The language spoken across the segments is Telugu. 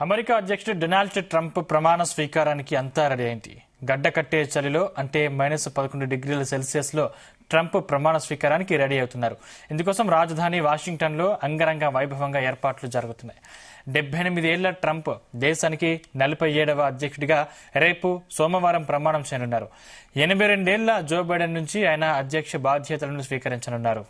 అమెరికా అధ్యక్షుడు డొనాల్డ్ ట్రంప్ ప్రమాణ స్వీకారానికి అంతా రెడీ అయింది. గడ్డ కట్టే చలిలో అంటే -11 డిగ్రీల సెల్సియస్లో ట్రంప్ ప్రమాణ స్వీకారానికి రెడీ అవుతున్నారు. ఇందుకోసం రాజధాని వాషింగ్టన్లో అంగరంగ వైభవంగా ఏర్పాట్లు జరుగుతున్నాయి. 78 ఏళ్ల ట్రంప్ దేశానికి 47వ అధ్యక్షుడిగా రేపు సోమవారం ప్రమాణం చేయనున్నారు. 82 ఏళ్ల జో బైడెన్ నుంచి ఆయన అధ్యక్ష బాధ్యతలను స్వీకరించనున్నారు.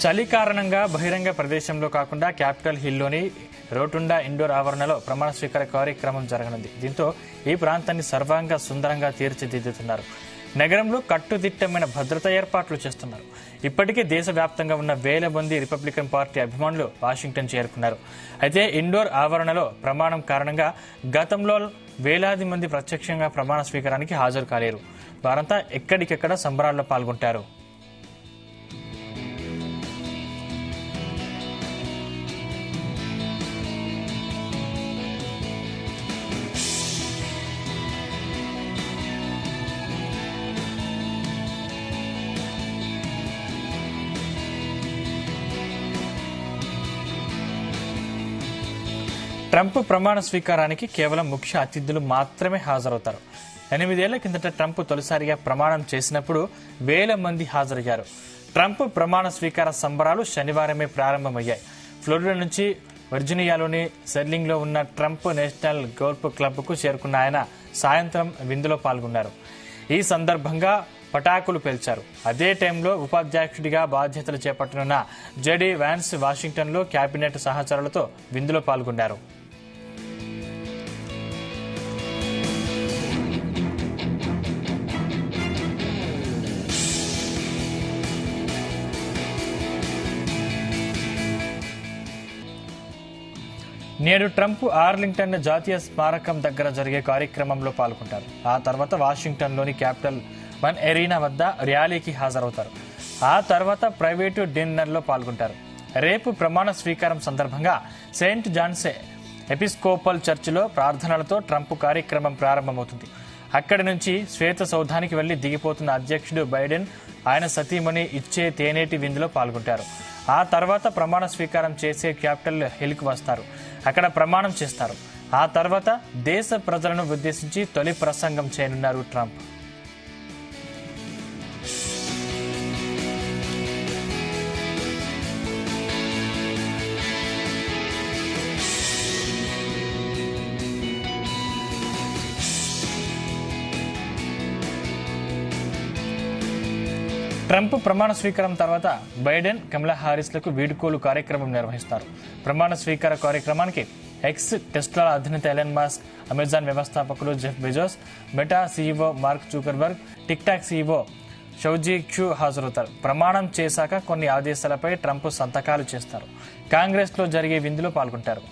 చలి కారణంగా బహిరంగ ప్రదేశంలో కాకుండా క్యాపిటల్ హిల్లోని రోటుండా ఇండోర్ ఆవరణలో ప్రమాణ స్వీకార కార్యక్రమం జరగనుంది. దీంతో ఈ ప్రాంతాన్ని సర్వాంగ సుందరంగా తీర్చిదిద్దుతున్నారు. నగరంలో కట్టుదిట్టమైన భద్రతా ఏర్పాట్లు చేస్తున్నారు. ఇప్పటికే దేశవ్యాప్తంగా ఉన్న వేల మంది రిపబ్లికన్ పార్టీ అభిమానులు వాషింగ్టన్ చేరుకున్నారు. అయితే ఇండోర్ ఆవరణలో ప్రమాణం కారణంగా గతంలో వేలాది మంది ప్రత్యక్షంగా ప్రమాణ స్వీకారానికి హాజరు కాలేరు. వారంతా ఎక్కడికెక్కడ సంబరాల్లో పాల్గొంటారు. ట్రంప్ ప్రమాణ స్వీకారానికి కేవలం ముఖ్య అతిథులు మాత్రమే హాజరవుతారు. 8 ఏళ్ల కిందట ట్రంప్ తొలిసారిగా ప్రమాణం చేసినప్పుడు వేల మంది హాజరయ్యారు. ట్రంప్ ప్రమాణ స్వీకార సంబరాలు శనివారమే ప్రారంభమయ్యాయి. ఫ్లోరిడా నుంచి వర్జీనియాలోని సెర్లింగ్లో ఉన్న ట్రంప్ నేషనల్ గోల్ఫ్ క్లబ్కు చేరుకున్న ఆయన సాయంత్రం విందులో పాల్గొన్నారు. ఈ సందర్భంగా పటాకులు పేల్చారు. అదే టైంలో ఉపాధ్యక్షుడిగా బాధ్యతలు చేపట్టనున్న జెడీ వ్యాన్స్ వాషింగ్టన్లో కేబినెట్ సహచరులతో విందులో పాల్గొన్నారు. నేడు ట్రంప్ ఆర్లింగ్టన్ జాతీయ స్మారకం దగ్గర జరిగే కార్యక్రమంలో పాల్గొంటారు. ఆ తర్వాత వాషింగ్టన్లోని క్యాపిటల్ వన్ ఎరీనా వద్ద ర్యాలీకి హాజరవుతారు. ఆ తర్వాత ప్రైవేటు డిన్నర్లో పాల్గొంటారు. రేపు ప్రమాణ స్వీకారం సందర్భంగా సెయింట్ జాన్స్ ఎపిస్కోపల్ చర్చిలో ప్రార్థనలతో ట్రంప్ కార్యక్రమం ప్రారంభమవుతుంది. అక్కడి నుంచి శ్వేత సౌధానికి వెళ్లి దిగిపోతున్న అధ్యక్షుడు బైడెన్ ఆయన సతీమణి ఇచ్చే తేనేటి విందులో పాల్గొంటారు. ఆ తర్వాత ప్రమాణ స్వీకారం చేసే క్యాపిటల్ హిల్కి వస్తారు. అక్కడ ప్రమాణం చేస్తారు. ఆ తర్వాత దేశ ప్రజలను ఉద్దేశించి తొలి ప్రసంగం చేయనున్నారు ట్రంప్. ట్రంప్ ప్రమాణ స్వీకారం తర్వాత బైడెన్, కమలా హారిస్లకు వీడ్కోలు కార్యక్రమం నిర్వహిస్తారు. ప్రమాణ స్వీకార కార్యక్రమానికి ఎక్స్, టెస్లా అధినేత ఎలన్ మస్క్, అమెజాన్ వ్యవస్థాపకులు Jeff Bezos, Meta CEO Mark Zuckerberg, TikTok CEO Shou Zi Chew హాజరవుతారు. ప్రమాణం చేశాక కొన్ని ఆదేశాలపై ట్రంప్ సంతకాలు చేస్తారు. కాంగ్రెస్లో జరిగే విందులో పాల్గొంటారు.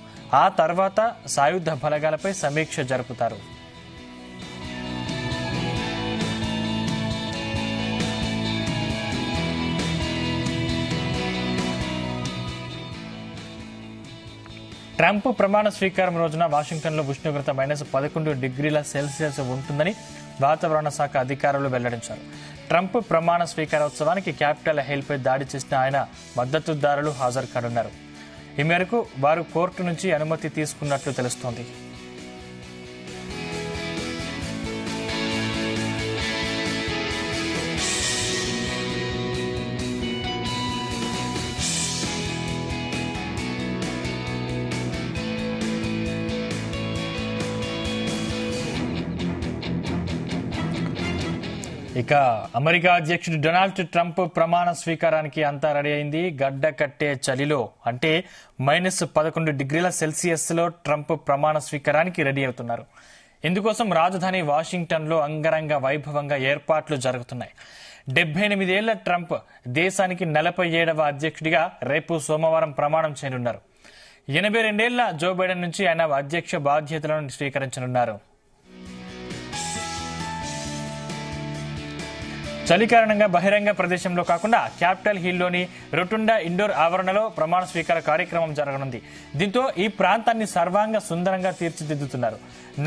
ఆ తర్వాత సాయుధ బలగాలపై సమీక్ష జరుపుతారు. ట్రంప్ ప్రమాణ స్వీకారం రోజున వాషింగ్టన్లో ఉష్ణోగ్రత -11 డిగ్రీల సెల్సియస్ ఉంటుందని వాతావరణ శాఖ అధికారులు వెల్లడించారు. ట్రంప్ ప్రమాణ స్వీకారోత్సవానికి క్యాపిటల్ హిల్పై దాడి చేసిన ఆయన మద్దతుదారులు హాజరు కానున్నారు. ఈ మేరకు వారు కోర్టు నుంచి అనుమతి తీసుకున్నట్లు తెలుస్తోంది. ఇక అమెరికా అధ్యక్షుడు డొనాల్డ్ ట్రంప్ ప్రమాణ స్వీకారానికి అంతా రెడీ అయింది. గడ్డ కట్టే చలిలో అంటే -11 డిగ్రీల సెల్సియస్లో ట్రంప్ ప్రమాణ స్వీకారానికి రెడీ అవుతున్నారు. ఇందుకోసం రాజధాని వాషింగ్టన్లో అంగరంగ వైభవంగా ఏర్పాట్లు జరుగుతున్నాయి. 78 ఏళ్ల ట్రంప్ దేశానికి 47వ అధ్యక్షుడిగా రేపు సోమవారం ప్రమాణం చేయనున్నారు. 82 ఏళ్ల జో బైడెన్ నుంచి ఆయన అధ్యక్ష బాధ్యతలను స్వీకరించనున్నారు. చలి కారణంగా బహిరంగ ప్రదేశంలో కాకుండా క్యాపిటల్ హిల్లోని రొటుండా ఇండోర్ ఆవరణలో ప్రమాణ స్వీకార కార్యక్రమం జరగనుంది. దీంతో ఈ ప్రాంతాన్ని సర్వాంగ సుందరంగా తీర్చిదిద్దుతున్నారు.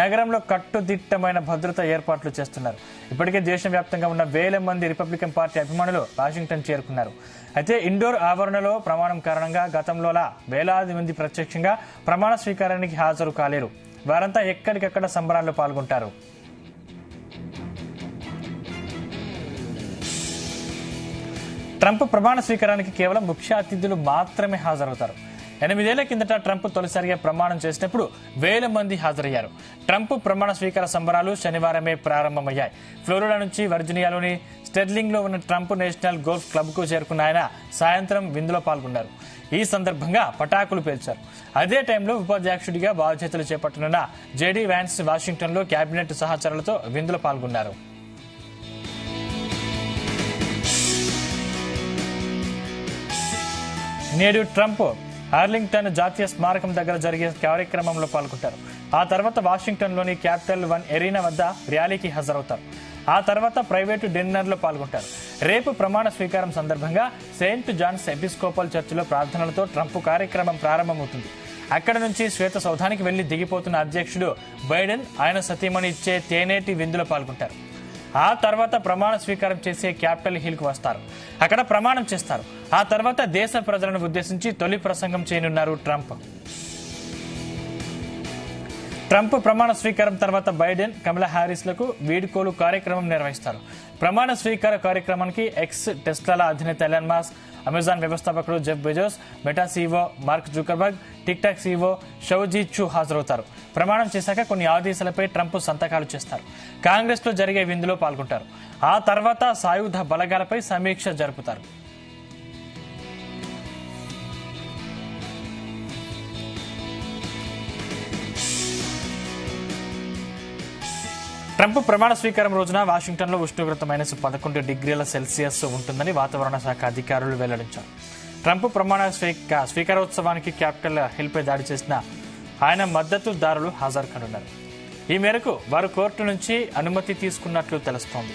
నగరంలో కట్టుదిట్టమైన భద్రత ఏర్పాట్లు చేస్తున్నారు. ఇప్పటికే దేశవ్యాప్తంగా ఉన్న వేల మంది రిపబ్లికన్ పార్టీ అభిమానులు వాషింగ్టన్ చేరుకున్నారు. అయితే ఇండోర్ ఆవరణలో ప్రమాణం కారణంగా గతంలోలా వేలాది మంది ప్రత్యక్షంగా ప్రమాణ స్వీకారానికి హాజరు కాలేరు. వారంతా ఎక్కడికక్కడ సంబరాల్లో పాల్గొంటారు. ట్రంప్ ప్రమాణ స్వీకారానికి కేవలం ముఖ్య అతిథులు మాత్రమే హాజరవుతారు. 8 ఏళ్ల కిందట ట్రంప్ తొలిసారిగా ప్రమాణం చేసినప్పుడు వేల మంది హాజరయ్యారు. ట్రంప్ ప్రమాణ స్వీకార సంబరాలు శనివారమే ప్రారంభమయ్యాయి. ఫ్లోరిడా నుంచి వర్జీనియాలోని స్టెర్లింగ్ లో ఉన్న ట్రంప్ నేషనల్ గోల్ఫ్ క్లబ్ కు చేరుకున్న ఆయన సాయంత్రం విందులో పాల్గొన్నారు. ఈ సందర్భంగా పటాకులు పేల్చారు. అదే టైంలో ఉపాధ్యక్షుడిగా బాధ్యతలు చేపట్టనున్న జేడీ వ్యాన్స్ వాషింగ్టన్ లో కేబినెట్ సహచరులతో విందులో పాల్గొన్నారు. నేడు ట్రంప్ ఆర్లింగ్టన్ జాతీయ స్మారకం దగ్గర జరిగే కార్యక్రమంలో పాల్గొంటారు. ఆ తర్వాత వాషింగ్టన్లోని క్యాపిటల్ వన్ ఎరీనా వద్ద ర్యాలీకి హాజరవుతారు. ఆ తర్వాత ప్రైవేటు డిన్నర్లో పాల్గొంటారు. రేపు ప్రమాణ స్వీకారం సందర్భంగా సెయింట్ జాన్స్ ఎపిస్కోపల్ చర్చిలో ప్రార్థనలతో ట్రంప్ కార్యక్రమం ప్రారంభమవుతుంది. అక్కడ నుంచి శ్వేత సౌధానికి వెళ్లి దిగిపోతున్న అధ్యక్షుడు బైడెన్ ఆయన సతీమణి ఇచ్చే తేనేటి విందులో పాల్గొంటారు. ఆ తర్వాత ప్రమాణ స్వీకారం చేసే క్యాపిటల్ హిల్ కు వస్తారు. అక్కడ ప్రమాణం చేస్తారు. ఆ తర్వాత దేశ ప్రజలను ఉద్దేశించి తొలి ప్రసంగం చేయనున్నారు ట్రంప్. ట్రంప్ ప్రమాణ స్వీకారం తర్వాత బైడెన్, కమలా హ్యారిస్ లకు వీడ్కోలు కార్యక్రమం నిర్వహిస్తారు. ప్రమాణ స్వీకార కార్యక్రమానికి ఎక్స్, టెస్లాల అధినేత ఎలాన్ మస్క్, అమెజాన్ వ్యవస్థాపకుడు Jeff Bezos, Meta CEO Mark Zuckerberg, TikTok CEO Shou Zi Chew హాజరవుతారు. ప్రమాణం చేశాక కొన్ని ఆదేశాలపై ట్రంప్ సంతకాలు చేస్తారు. కాంగ్రెస్ లో జరిగే విందులో పాల్గొంటారు. ఆ తర్వాత సాయుధ బలగాలపై సమీక్ష జరుపుతారు. ట్రంప్ ప్రమాణ స్వీకారం రోజున వాషింగ్టన్లో ఉష్ణోగ్రత -11 డిగ్రీల సెల్సియస్ ఉంటుందని వాతావరణ శాఖ అధికారులు వెల్లడించారు. ట్రంప్ ప్రమాణ స్వీకారోత్సవానికి క్యాపిటల్ హిల్పై దాడి చేసిన ఆయన మద్దతుదారులు హాజరు కానున్నారు. ఈ మేరకు వారు కోర్టు నుంచి అనుమతి తీసుకున్నట్లు తెలుస్తోంది.